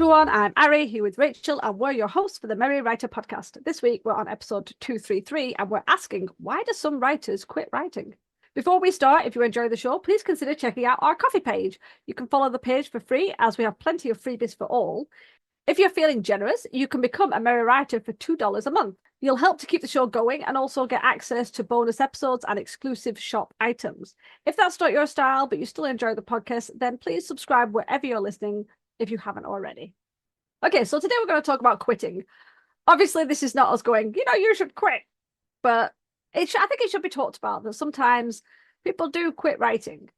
everyone, I'm Ari here with Rachel, and we're your hosts for the Merry Writer podcast. This week we're on episode 233, and we're asking, why do some writers quit writing? Before we start, if you enjoy the show, please consider checking out our coffee page. You can follow the page for free, as we have plenty of freebies for all. If you're feeling generous, you can become a Merry Writer for $2 a month. You'll help to keep the show going and also get access to bonus episodes and exclusive shop items. If that's not your style, but you still enjoy the podcast, then please subscribe wherever you're listening if you haven't already. Okay, so today we're going to talk about quitting. Obviously, this is not us going, you should quit, but I think it should be talked about that sometimes people do quit writing.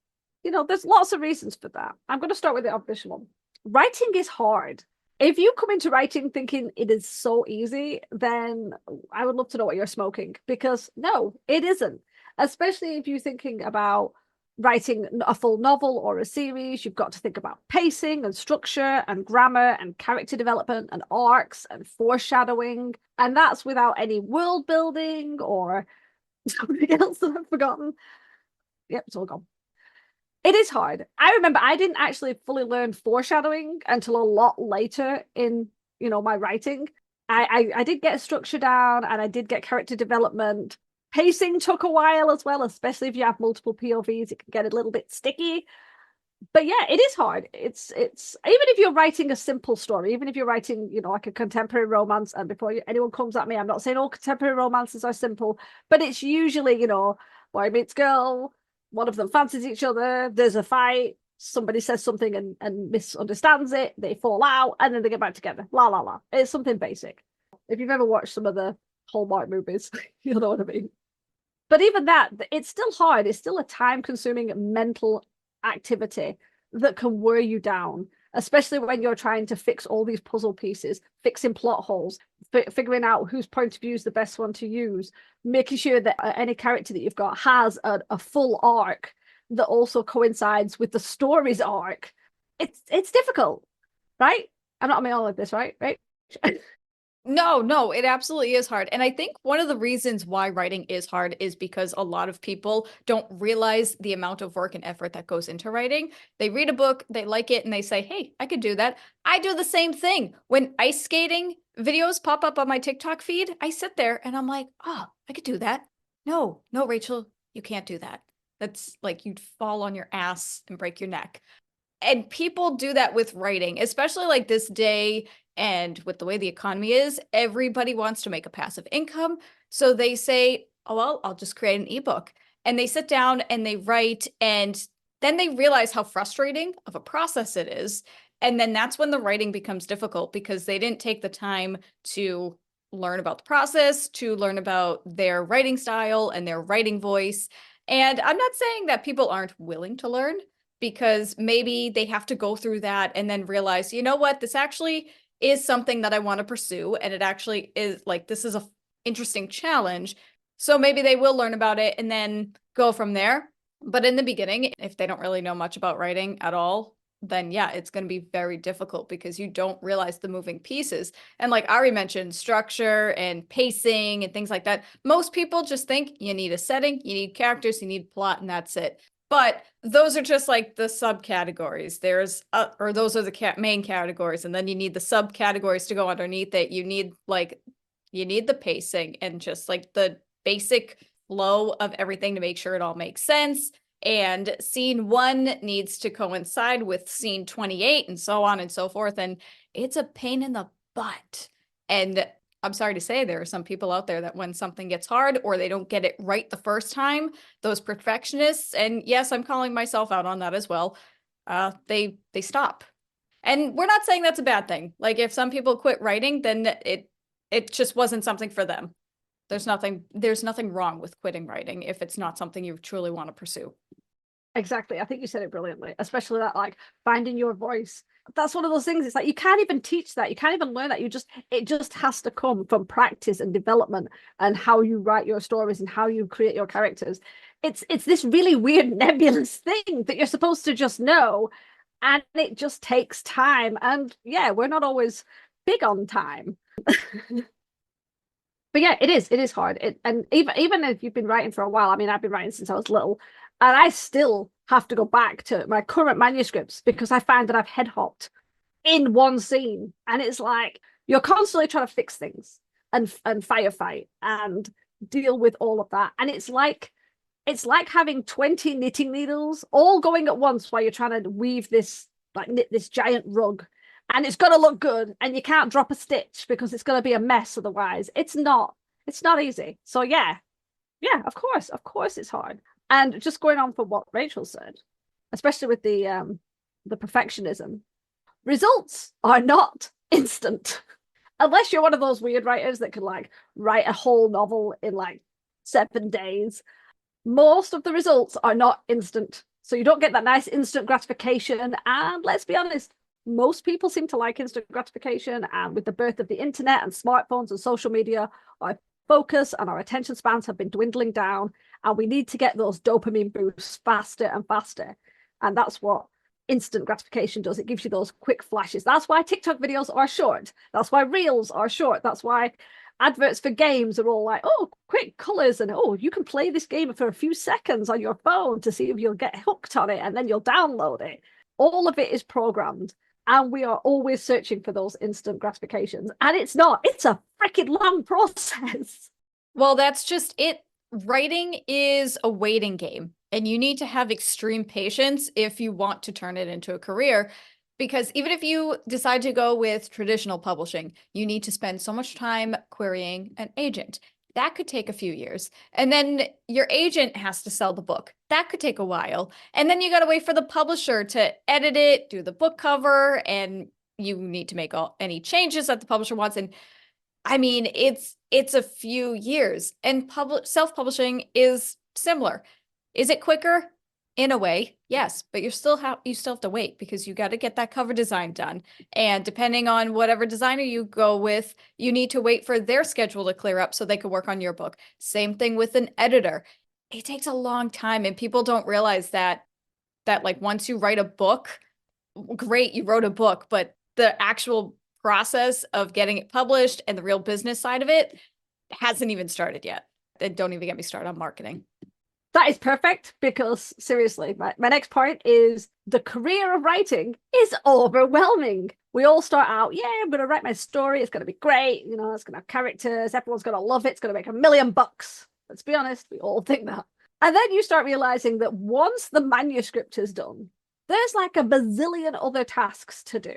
There's lots of reasons for that. I'm going to start with the obvious one. Writing is hard. If you come into writing thinking it is so easy, then I would love to know what you're smoking, because no, it isn't. Especially if you're thinking about writing a full novel or a series, you've got to think about pacing and structure and grammar and character development and arcs and foreshadowing. And that's without any world building or something else that I've forgotten. Yep, it's all gone. It is hard. I remember I didn't actually fully learn foreshadowing until a lot later in, my writing. I did get structure down and I did get character development. Pacing took a while as well, especially if you have multiple POVs, it can get a little bit sticky. But yeah, it is hard. It's even if you're writing a simple story, even if you're writing, like a contemporary romance, and before anyone comes at me, I'm not saying all contemporary romances are simple, but it's usually, boy meets girl, one of them fancies each other, there's a fight, somebody says something and misunderstands it, they fall out, and then they get back together. La la la. It's something basic. If you've ever watched some of the Hallmark movies, you'll know what I mean. But even that, it's still hard. It's still a time-consuming mental activity that can wear you down, especially when you're trying to fix all these puzzle pieces, fixing plot holes, figuring out whose point of view is the best one to use, making sure that any character that you've got has a full arc that also coincides with the story's arc. It's difficult, right? I'm not on my own like this, right? No, it absolutely is hard. And I think one of the reasons why writing is hard is because a lot of people don't realize the amount of work and effort that goes into writing. They read a book, they like it, and they say, hey, I could do that. I do the same thing. When ice skating videos pop up on my TikTok feed, I sit there and I'm like, oh, I could do that. No, Rachel, you can't do that. That's like you'd fall on your ass and break your neck. And people do that with writing, especially like this day. And with the way the economy is, everybody wants to make a passive income. So they say, oh, well, I'll just create an ebook. And they sit down and they write, and then they realize how frustrating of a process it is. And then that's when the writing becomes difficult, because they didn't take the time to learn about the process, to learn about their writing style and their writing voice. And I'm not saying that people aren't willing to learn, because maybe they have to go through that and then realize, you know what, this actually is something that I want to pursue. And it actually is like, this is a interesting challenge. So maybe they will learn about it and then go from there. But in the beginning, if they don't really know much about writing at all, then yeah, it's going to be very difficult, because you don't realize the moving pieces. And like Ari mentioned, structure and pacing and things like that. Most people just think you need a setting, you need characters, you need plot, and that's it. But those are just like the subcategories. Or those are the main categories. And then you need the subcategories to go underneath it. You need the pacing and just like the basic flow of everything to make sure it all makes sense. And scene 1 needs to coincide with scene 28 and so on and so forth. And it's a pain in the butt. And I'm sorry to say, there are some people out there that when something gets hard or they don't get it right the first time, those perfectionists, and yes, I'm calling myself out on that as well, they stop. And we're not saying that's a bad thing. Like if some people quit writing, then it just wasn't something for them. There's nothing wrong with quitting writing if it's not something you truly want to pursue. Exactly. I think you said it brilliantly, especially that like finding your voice. That's one of those things. It's like you can't even teach that. You can't even learn that. It just has to come from practice and development and how you write your stories and how you create your characters. It's this really weird nebulous thing that you're supposed to just know, and it just takes time. And yeah, we're not always big on time. But yeah, it is hard. And even if you've been writing for a while, I mean, I've been writing since I was little, and I still have to go back to my current manuscripts because I find that I've head hopped in one scene. And it's like you're constantly trying to fix things and firefight and deal with all of that. And it's like having 20 knitting needles all going at once while you're trying to weave this, like, knit this giant rug. And it's going to look good, and you can't drop a stitch because it's going to be a mess otherwise. It's not easy. So yeah, of course it's hard. And just going on for what Rachel said, especially with the perfectionism, results are not instant. Unless you're one of those weird writers that can like write a whole novel in like 7 days. Most of the results are not instant. So you don't get that nice instant gratification. And let's be honest, most people seem to like instant gratification. And with the birth of the internet and smartphones and social media, our focus and our attention spans have been dwindling down. And we need to get those dopamine boosts faster and faster. And that's what instant gratification does. It gives you those quick flashes. That's why TikTok videos are short. That's why reels are short. That's why adverts for games are all like, oh, quick colors, and oh, you can play this game for a few seconds on your phone to see if you'll get hooked on it, and then you'll download it. All of it is programmed, and we are always searching for those instant gratifications. And it's a freaking long process. Well, that's just it. Writing is a waiting game, and you need to have extreme patience if you want to turn it into a career. Because even if you decide to go with traditional publishing, you need to spend so much time querying an agent. That could take a few years. And then your agent has to sell the book. That could take a while. And then you got to wait for the publisher to edit it, do the book cover, and you need to make any changes that the publisher wants. And I mean, it's a few years. And self-publishing is similar. Is it quicker? In a way, yes, but you still have to wait because you got to get that cover design done. And depending on whatever designer you go with, you need to wait for their schedule to clear up so they can work on your book. Same thing with an editor. It takes a long time, and people don't realize that like once you write a book, great, you wrote a book, but the actual process of getting it published and the real business side of it hasn't even started yet. And don't even get me started on marketing. That is perfect, because seriously, my next point is the career of writing is overwhelming. We all start out, yeah, I'm going to write my story. It's going to be great. You know, it's going to have characters. Everyone's going to love it. It's going to make $1 million. Let's be honest. We all think that. And then you start realizing that once the manuscript is done, there's like a bazillion other tasks to do.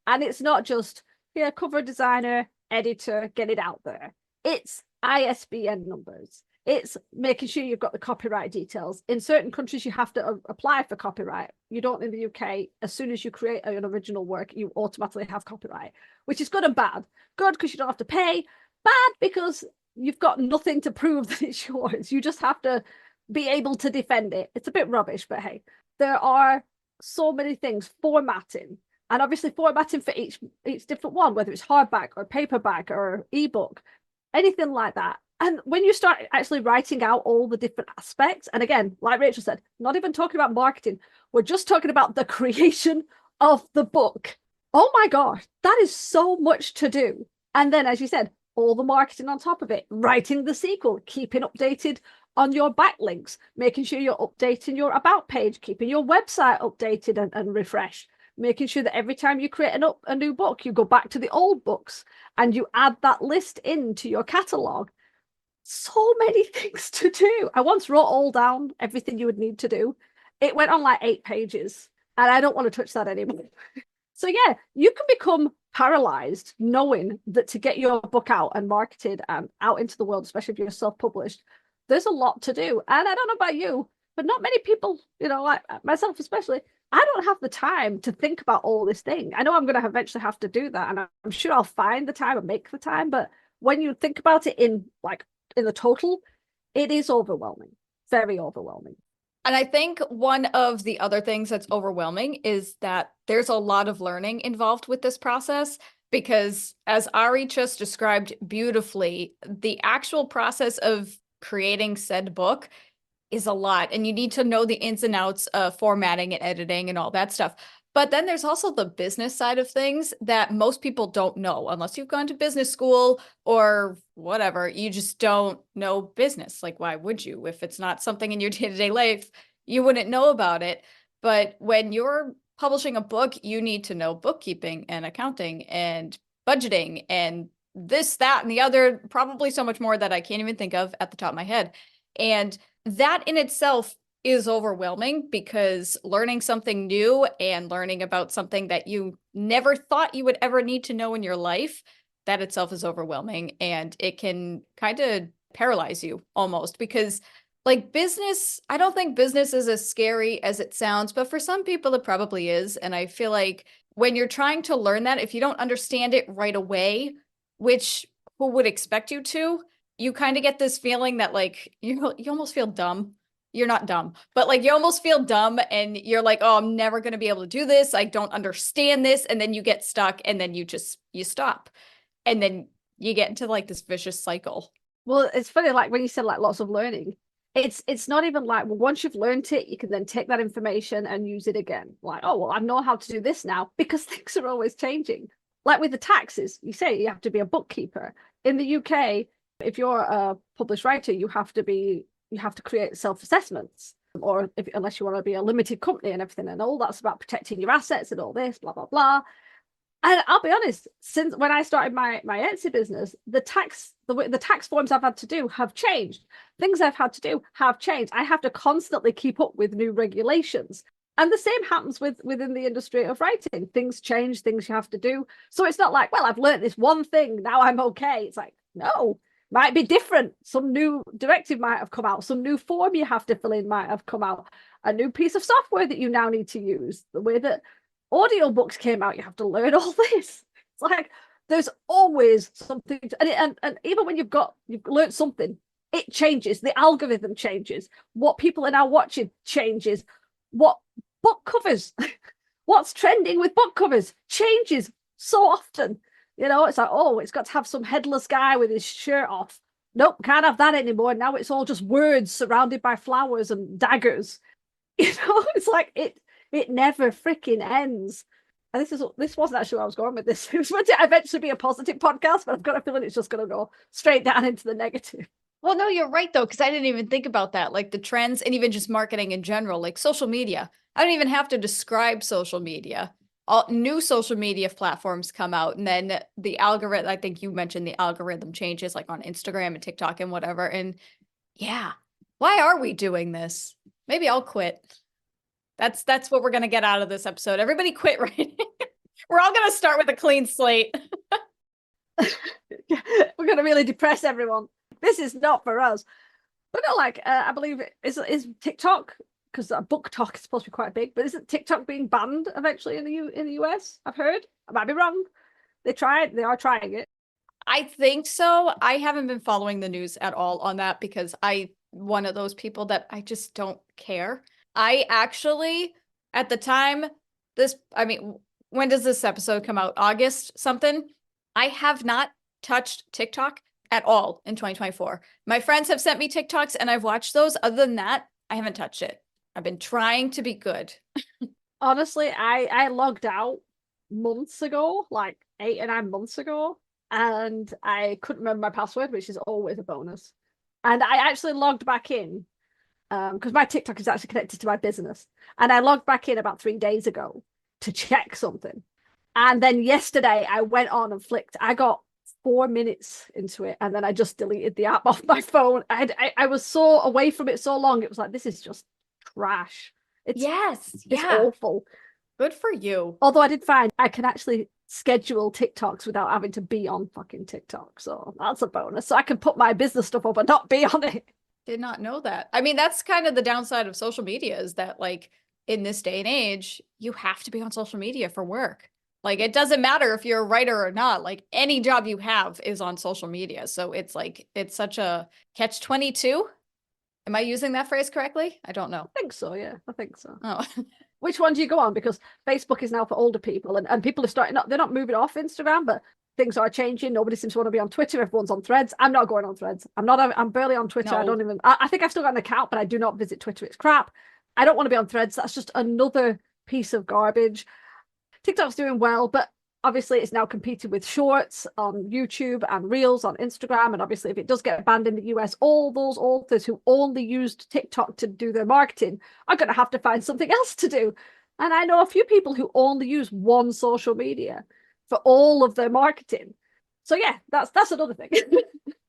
And it's not just, yeah, cover designer, editor, get it out there. It's ISBN numbers. It's making sure you've got the copyright details. In certain countries, you have to apply for copyright. You don't in the UK. As soon as you create an original work, you automatically have copyright, which is good and bad. Good because you don't have to pay. Bad because you've got nothing to prove that it's yours. You just have to be able to defend it. It's a bit rubbish, but hey, there are so many things. Formatting. And obviously formatting for each different one, whether it's hardback or paperback or ebook, anything like that. And when you start actually writing out all the different aspects, and again, like Rachel said, not even talking about marketing, we're just talking about the creation of the book. Oh my gosh, that is so much to do. And then, as you said, all the marketing on top of it, writing the sequel, keeping updated on your backlinks, making sure you're updating your about page, keeping your website updated and refreshed, making sure that every time you create a new book, you go back to the old books and you add that list into your catalog. So many things to do. I once wrote all down everything you would need to do. It went on like 8 pages, and I don't want to touch that anymore. So yeah, you can become paralyzed knowing that to get your book out and marketed and out into the world, especially if you're self-published, there's a lot to do. And I don't know about you, but not many people, you know, like myself especially, I don't have the time to think about all this thing. I know I'm going to eventually have to do that, and I'm sure I'll find the time and make the time. But when you think about it in the total, it is overwhelming, very overwhelming. And I think one of the other things that's overwhelming is that there's a lot of learning involved with this process, because as Ari just described beautifully, the actual process of creating said book is a lot, and you need to know the ins and outs of formatting and editing and all that stuff. But then there's also the business side of things that most people don't know unless you've gone to business school or whatever. You just don't know business. Like, why would you? If it's not something in your day-to-day life, you wouldn't know about it. But when you're publishing a book, you need to know bookkeeping and accounting and budgeting and this, that, and the other, probably so much more that I can't even think of at the top of my head. And that in itself is overwhelming because learning something new and learning about something that you never thought you would ever need to know in your life, that itself is overwhelming. And it can kind of paralyze you almost because like business, I don't think business is as scary as it sounds, but for some people it probably is. And I feel like when you're trying to learn that, if you don't understand it right away, which who would expect you to, you kind of get this feeling that like you almost feel dumb. You're not dumb, but like you almost feel dumb and you're like, oh, I'm never going to be able to do this. I don't understand this. And then you get stuck and then you stop. And then you get into like this vicious cycle. Well, it's funny, like when you said like lots of learning, it's not even like, well, once you've learned it, you can then take that information and use it again. Like, oh, well, I know how to do this now because things are always changing. Like with the taxes, you say you have to be a bookkeeper. In the UK, if you're a published writer, you have to create self-assessments, or unless you want to be a limited company and everything, and all that's about protecting your assets and all this, blah, blah, blah. And I'll be honest, since when I started my Etsy business, the tax forms I've had to do have changed. Things I've had to do have changed. I have to constantly keep up with new regulations. And the same happens within the industry of writing. Things change, things you have to do. So it's not like, well, I've learned this one thing, now I'm okay. It's like, no, might be different. Some new directive might have come out. Some new form you have to fill in might have come out. A new piece of software that you now need to use. The way that audiobooks came out, you have to learn all this. It's like there's always something and even when you've learned something, it changes. The algorithm changes. What people are now watching changes. What book covers, what's trending with book covers changes so often. It's like, oh, it's got to have some headless guy with his shirt off. Nope, can't have that anymore. Now it's all just words surrounded by flowers and daggers. It's like it never freaking ends. And this wasn't actually where I was going with this. It was meant to eventually be a positive podcast, but I've got a feeling it's just going to go straight down into the negative. Well, no, you're right, though, because I didn't even think about that. Like the trends and even just marketing in general, like social media. I don't even have to describe social media. All new social media platforms come out, and then the algorithm, I think you mentioned the algorithm changes like on Instagram and TikTok and whatever. And yeah, why are we doing this? Maybe I'll quit. That's what we're going to get out of this episode. Everybody quit writing. We're all going to start with a clean slate. We're going to really depress everyone. This is not for us. But no, like I believe is TikTok, because book talk is supposed to be quite big, but isn't TikTok being banned eventually in the US? I've heard. I might be wrong. They are trying it. I think so. I haven't been following the news at all on that because one of those people that I just don't care. I actually, at the time, when does this episode come out? August something? I have not touched TikTok at all in 2024. My friends have sent me TikToks and I've watched those. Other than that, I haven't touched it. I've been trying to be good. Honestly, I logged out months ago, like 8 or 9 months ago, and I couldn't remember my password, which is always a bonus. And I actually logged back in because my TikTok is actually connected to my business. And I logged back in about 3 days ago to check something. And then yesterday I went on and flicked. I got 4 minutes into it and then I just deleted the app off my phone. I was so away from it so long. It was like, this is just trash. It's awful. Good for you. Although I did find I can actually schedule TikToks without having to be on fucking TikTok. So that's a bonus. So I can put my business stuff up and not be on it. Did not know that. I mean, that's kind of the downside of social media is that like in this day and age, you have to be on social media for work. Like it doesn't matter if you're a writer or not, like any job you have is on social media. So it's like, it's such a catch-22. Am I using that phrase correctly? I don't know. I think so, yeah. I think so. Oh. Which one do you go on? Because Facebook is now for older people and people are they're not moving off Instagram, but things are changing. Nobody seems to want to be on Twitter. Everyone's on Threads. I'm not going on Threads. I'm barely on Twitter. No. I think I've still got an account, but I do not visit Twitter. It's crap. I don't want to be on Threads. That's just another piece of garbage. TikTok's doing well, but obviously it's now competing with shorts on YouTube and reels on Instagram. And obviously if it does get banned in the US, all those authors who only used TikTok to do their marketing are going to have to find something else to do. And I know a few people who only use one social media for all of their marketing. So yeah, that's another thing.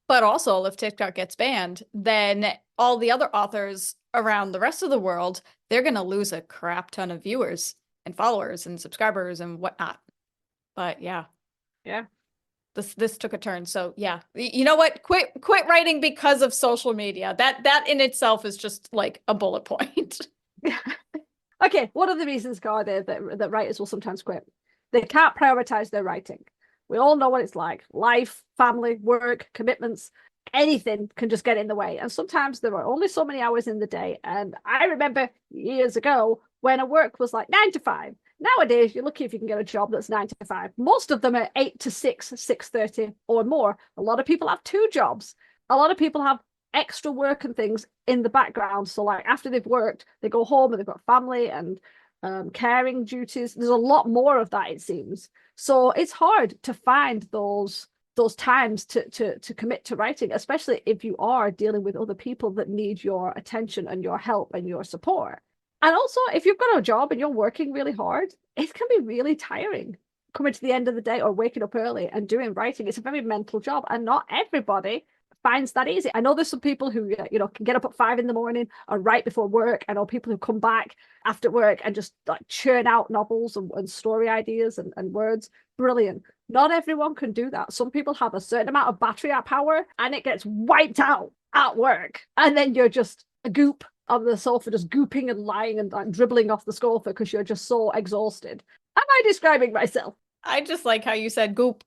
But also, if TikTok gets banned, then all the other authors around the rest of the world, they're going to lose a crap ton of viewers and followers and subscribers and whatnot. But yeah. Yeah. This took a turn. So yeah, you know what? Quit writing because of social media. That in itself is just like a bullet point. Okay, what are the reasons, Gar, that writers will sometimes quit? They can't prioritize their writing. We all know what it's like. Life, family, work, commitments, anything can just get in the way. And sometimes there are only so many hours in the day. And I remember years ago when a work was like 9 to 5. Nowadays, you're lucky if you can get a job that's 9 to 5. Most of them are 8 to 6, 6:30 or more. A lot of people have 2 jobs. A lot of people have extra work and things in the background. So like after they've worked, they go home and they've got family and caring duties. There's a lot more of that, it seems. So it's hard to find those times to commit to writing, especially if you are dealing with other people that need your attention and your help and your support. And also, if you've got a job and you're working really hard, it can be really tiring coming to the end of the day or waking up early and doing writing. It's a very mental job, and not everybody finds that easy. I know there's some people who can get up at 5 a.m. or right before work. I know people who come back after work and just like churn out novels and story ideas and words. Brilliant. Not everyone can do that. Some people have a certain amount of battery power and it gets wiped out at work, and then you're just a goop on the sofa, just gooping and lying and like dribbling off the sofa because you're just so exhausted. Am I describing myself? I just like how you said goop.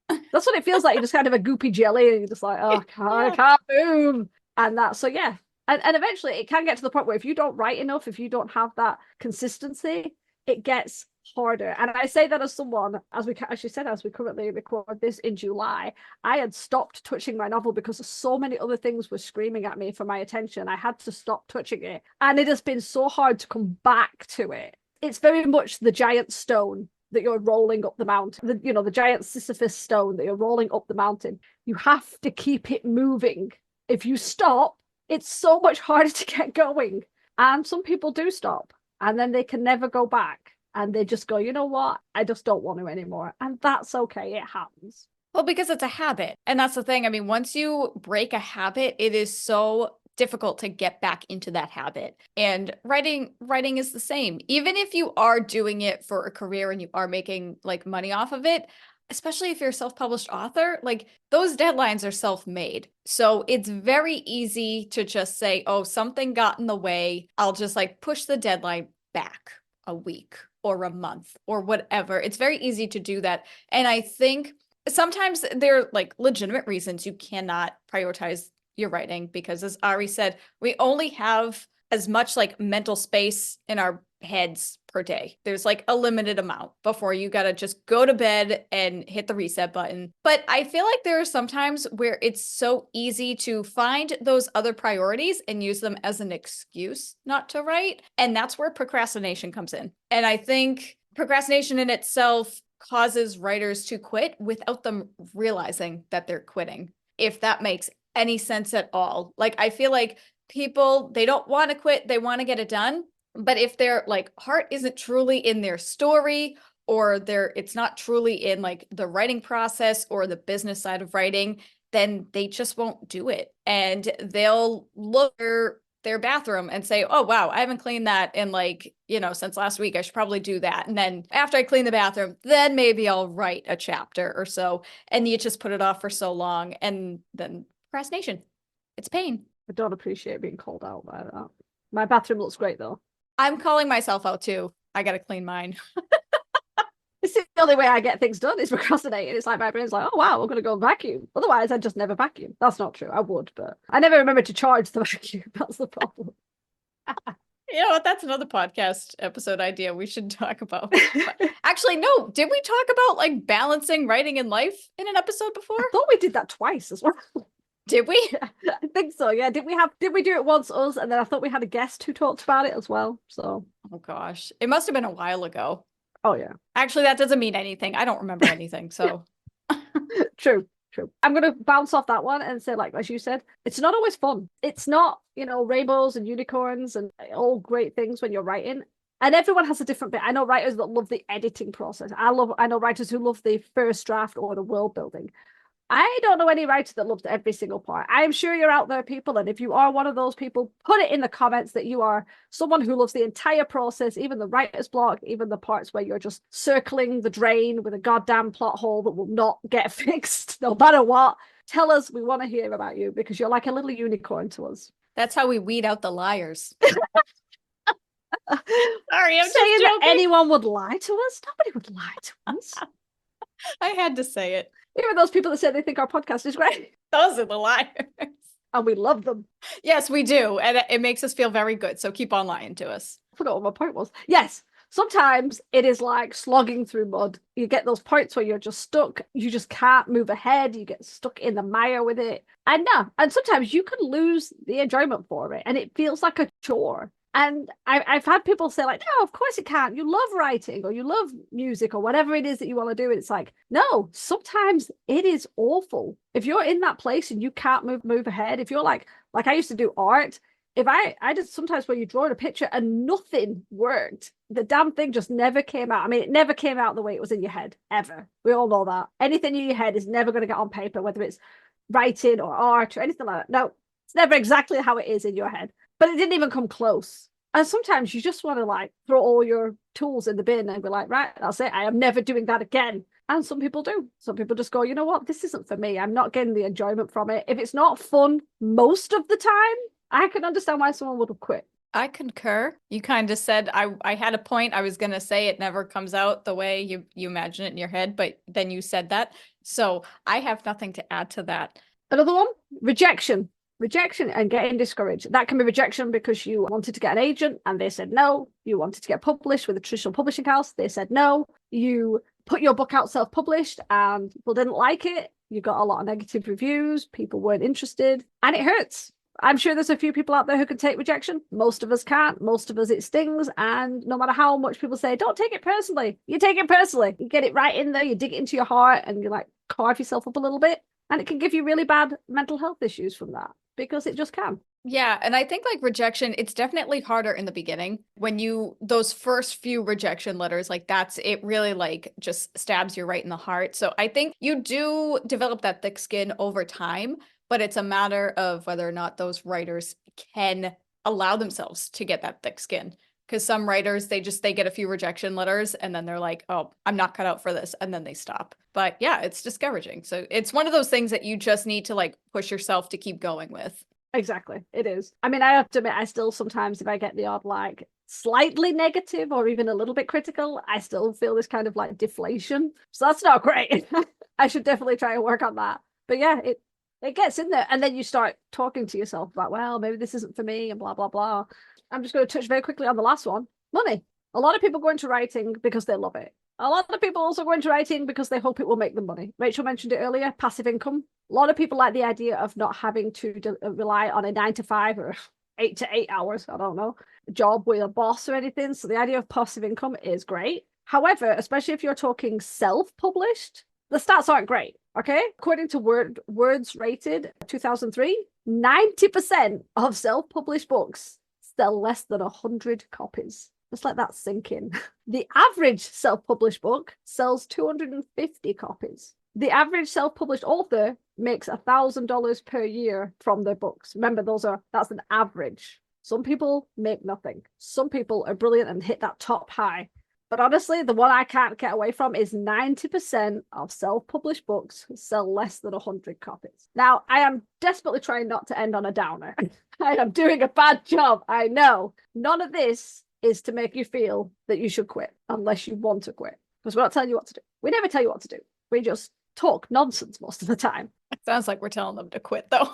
That's what it feels like. You're just kind of a goopy jelly and you're just like, oh, I can't move. And that, so yeah. And eventually it can get to the point where if you don't write enough, if you don't have that consistency, it gets harder. And I say that as someone, as we currently record this in July, I had stopped touching my novel because so many other things were screaming at me for my attention. I had to stop touching it. And it has been so hard to come back to it. It's very much the giant stone that you're rolling up the mountain, the giant Sisyphus stone that you're rolling up the mountain. You have to keep it moving. If you stop, it's so much harder to get going. And some people do stop and then they can never go back. And they just go, you know what? I just don't want to anymore. And that's okay. It happens. Well, because it's a habit. And that's the thing. I mean, once you break a habit, it is so difficult to get back into that habit. And writing is the same. Even if you are doing it for a career and you are making like money off of it, especially if you're a self-published author, like those deadlines are self-made. So it's very easy to just say, oh, something got in the way. I'll just like push the deadline back a week or a month or whatever. It's very easy to do that. And I think sometimes there are like legitimate reasons you cannot prioritize your writing because, as Ari said, we only have as much like mental space in our heads per day. There's like a limited amount before you got to just go to bed and hit the reset button. But I feel like there are some times where it's so easy to find those other priorities and use them as an excuse not to write. And that's where procrastination comes in. And I think procrastination in itself causes writers to quit without them realizing that they're quitting, if that makes any sense at all. Like, I feel like people, they don't want to quit, they want to get it done. But if their like heart isn't truly in their story, or it's not truly in like the writing process or the business side of writing, then they just won't do it. And they'll look at their bathroom and say, oh, wow, I haven't cleaned that in like, since last week. I should probably do that. And then after I clean the bathroom, then maybe I'll write a chapter or so. And you just put it off for so long. And then procrastination, it's pain. I don't appreciate being called out by that. My bathroom looks great though. I'm calling myself out too. I got to clean mine. It's the only way I get things done is procrastinating. It's like my brain's like, oh wow, we're going to go vacuum. Otherwise, I'd just never vacuum. That's not true. I would, but I never remember to charge the vacuum. That's the problem. You know what? That's another podcast episode idea we should talk about. Actually, no. Did we talk about like balancing writing and life in an episode before? I thought we did that twice as well. Did we? Yeah, I think so. Yeah. Did we do it once us? And then I thought we had a guest who talked about it as well. So. Oh gosh, it must have been a while ago. Oh yeah. Actually, that doesn't mean anything. I don't remember anything. So. True. I'm going to bounce off that one and say, like, as you said, it's not always fun. It's not, rainbows and unicorns and all great things when you're writing. And everyone has a different bit. I know writers that love the editing process. I know writers who love the first draft or the world building. I don't know any writer that loves every single part. I'm sure you're out there, people, and if you are one of those people, put it in the comments that you are someone who loves the entire process, even the writer's block, even the parts where you're just circling the drain with a goddamn plot hole that will not get fixed no matter what. Tell us, we want to hear about you because you're like a little unicorn to us. That's how we weed out the liars. Sorry, I'm saying just that joking. anyone would lie to us. Nobody would lie to us. I had to say it. Even those people that say they think our podcast is great. Those are the liars. And we love them. Yes, we do. And it makes us feel very good. So keep on lying to us. I forgot what my point was. Yes, sometimes it is like slogging through mud. You get those points where you're just stuck. You just can't move ahead. You get stuck in the mire with it. And sometimes you can lose the enjoyment for it. And it feels like a chore. And I've had people say like, no, of course it can't. You love writing or you love music or whatever it is that you want to do. And it's like, no, sometimes it is awful. If you're in that place and you can't move ahead, if you're like I used to do art, if I just sometimes when you draw a picture and nothing worked, the damn thing just never came out. I mean, it never came out the way it was in your head, ever. We all know that. Anything in your head is never going to get on paper, whether it's writing or art or anything like that. No, it's never exactly how it is in your head. But it didn't even come close. And sometimes you just want to like throw all your tools in the bin and be like, right, that's it. I am never doing that again. And some people do. Some people just go, you know what? This isn't for me. I'm not getting the enjoyment from it. If it's not fun most of the time, I can understand why someone would have quit. I concur. You kind of said I had a point. I was going to say it never comes out the way you imagine it in your head, but then you said that. So I have nothing to add to that. Another one, rejection. Rejection and getting discouraged. That can be rejection because you wanted to get an agent and they said no. You wanted to get published with a traditional publishing house. They said no. You put your book out self-published and people didn't like it. You got a lot of negative reviews. People weren't interested and it hurts. I'm sure there's a few people out there who can take rejection. Most of us can't. Most of us, it stings. And no matter how much people say, don't take it personally, you take it personally. You get it right in there. You dig it into your heart and you like carve yourself up a little bit. And it can give you really bad mental health issues from that. Because it just can. Yeah. And I think like rejection, it's definitely harder in the beginning when those first few rejection letters, like it really like just stabs you right in the heart. So I think you do develop that thick skin over time, but it's a matter of whether or not those writers can allow themselves to get that thick skin. Because some writers, they get a few rejection letters and then they're like, oh, I'm not cut out for this. And then they stop. But yeah, it's discouraging. So it's one of those things that you just need to like push yourself to keep going with. Exactly. It is. I mean, I have to admit, I still sometimes, if I get the odd like slightly negative or even a little bit critical, I still feel this kind of like deflation. So that's not great. I should definitely try and work on that. But yeah, it gets in there. And then you start talking to yourself about, well, maybe this isn't for me and blah, blah, blah. I'm just going to touch very quickly on the last one. Money. A lot of people go into writing because they love it. A lot of people also go into writing because they hope it will make them money. Rachel mentioned it earlier, passive income. A lot of people like the idea of not having to rely on a 9 to 5 or 8 to 8 hours, I don't know, job with a boss or anything. So the idea of passive income is great. However, especially if you're talking self-published, the stats aren't great. Okay. According to Words Rated 2003, 90% of self-published books sell less than 100 copies. Just let that sink in. The average self-published book sells 250 copies. The average self-published author makes $1,000 per year from their books. Remember, that's an average. Some people make nothing. Some people are brilliant and hit that top high. But honestly, the one I can't get away from is 90% of self-published books sell less than 100 copies. Now, I am desperately trying not to end on a downer. I am doing a bad job, I know. None of this is to make you feel that you should quit unless you want to quit. Because we're not telling you what to do. We never tell you what to do. We just talk nonsense most of the time. It sounds like we're telling them to quit, though.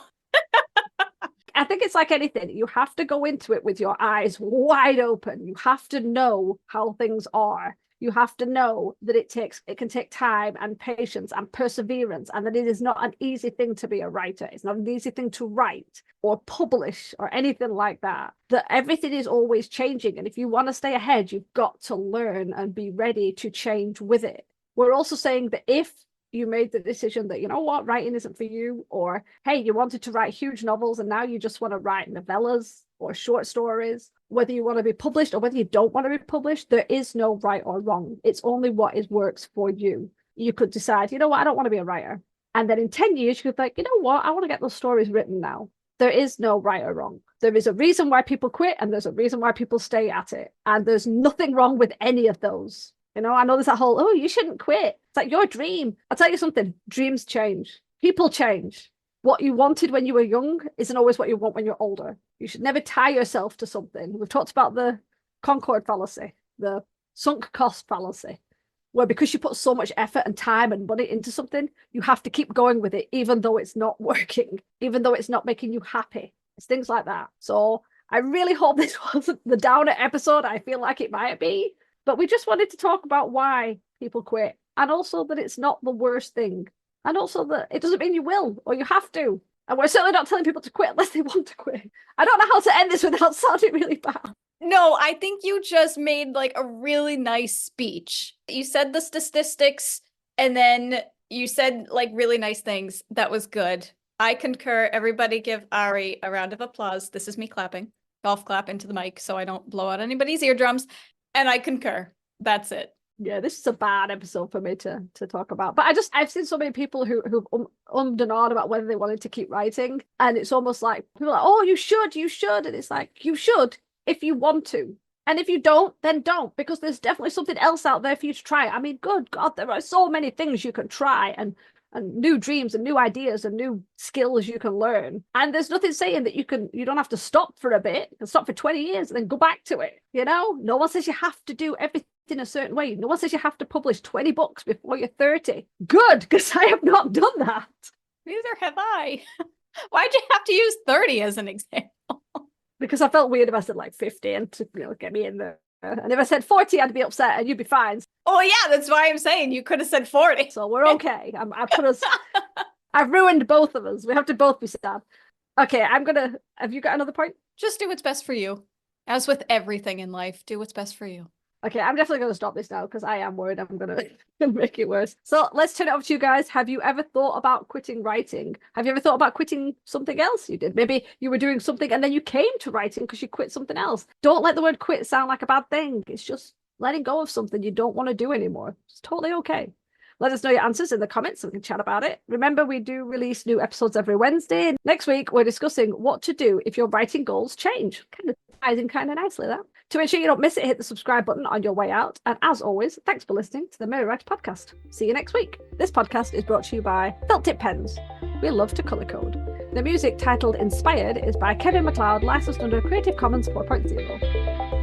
I think it's like anything. You have to go into it with your eyes wide open. You have to know how things are. You have to know that it can take time and patience and perseverance, and that it is not an easy thing to be a writer. It's not an easy thing to write or publish or anything like that. That everything is always changing. And if you want to stay ahead, you've got to learn and be ready to change with it. We're also saying that if you made the decision that, you know what, writing isn't for you, or hey, you wanted to write huge novels and now you just want to write novellas or short stories, whether you want to be published or whether you don't want to be published, there is no right or wrong. It's only what works for you. You could decide, you know what, I don't want to be a writer. And then in 10 years, you could think, you know what, I want to get those stories written now. There is no right or wrong. There is a reason why people quit and there's a reason why people stay at it. And there's nothing wrong with any of those. You know, I know there's that whole, oh, you shouldn't quit. It's like your dream. I'll tell you something, dreams change. People change. What you wanted when you were young isn't always what you want when you're older. You should never tie yourself to something. We've talked about the Concord fallacy, the sunk cost fallacy, where because you put so much effort and time and money into something, you have to keep going with it, even though it's not working, even though it's not making you happy. It's things like that. So I really hope this wasn't the downer episode. I feel like it might be, but we just wanted to talk about why people quit, and also that it's not the worst thing. And also that it doesn't mean you will or you have to. And we're certainly not telling people to quit unless they want to quit. I don't know how to end this without sounding really bad. No, I think you just made like a really nice speech. You said the statistics and then you said like really nice things. That was good. I concur. Everybody give Ari a round of applause. This is me clapping. Golf clap into the mic so I don't blow out anybody's eardrums. And I concur. That's it. Yeah, this is a bad episode for me to talk about. But I've seen so many people who've ummed and ahhed about whether they wanted to keep writing. And it's almost like people are like, oh, you should. And it's like, you should if you want to. And if you don't, then don't, because there's definitely something else out there for you to try. I mean, good God, there are so many things you can try and new dreams and new ideas and new skills you can learn. And there's nothing saying that you don't have to stop for a bit. You can stop for 20 years and then go back to it. You know, no one says you have to do everything in a certain way. No one says you have to publish 20 books before you're 30. Good, because I have not done that. Neither have I. Why'd you have to use 30 as an example? Because I felt weird if I said like 50 and to get me in there. And if I said 40, I'd be upset and you'd be fine. Oh yeah, that's why I'm saying you could have said 40. So we're okay. I've ruined both of us. We have to both be sad. Okay, have you got another point? Just do what's best for you. As with everything in life, do what's best for you. Okay, I'm definitely going to stop this now because I am worried I'm going to make it worse. So let's turn it over to you guys. Have you ever thought about quitting writing? Have you ever thought about quitting something else you did? Maybe you were doing something and then you came to writing because you quit something else. Don't let the word quit sound like a bad thing. It's just letting go of something you don't want to do anymore. It's totally okay. Let us know your answers in the comments so we can chat about it. Remember, we do release new episodes every Wednesday. Next week, we're discussing what to do if your writing goals change. Kind of ties in kind of nicely, that. To ensure you don't miss it, hit the subscribe button on your way out. And as always, thanks for listening to the Mary Writer Podcast. See you next week. This podcast is brought to you by Felt Tip Pens. We love to colour code. The music titled Inspired is by Kevin MacLeod, licensed under Creative Commons 4.0.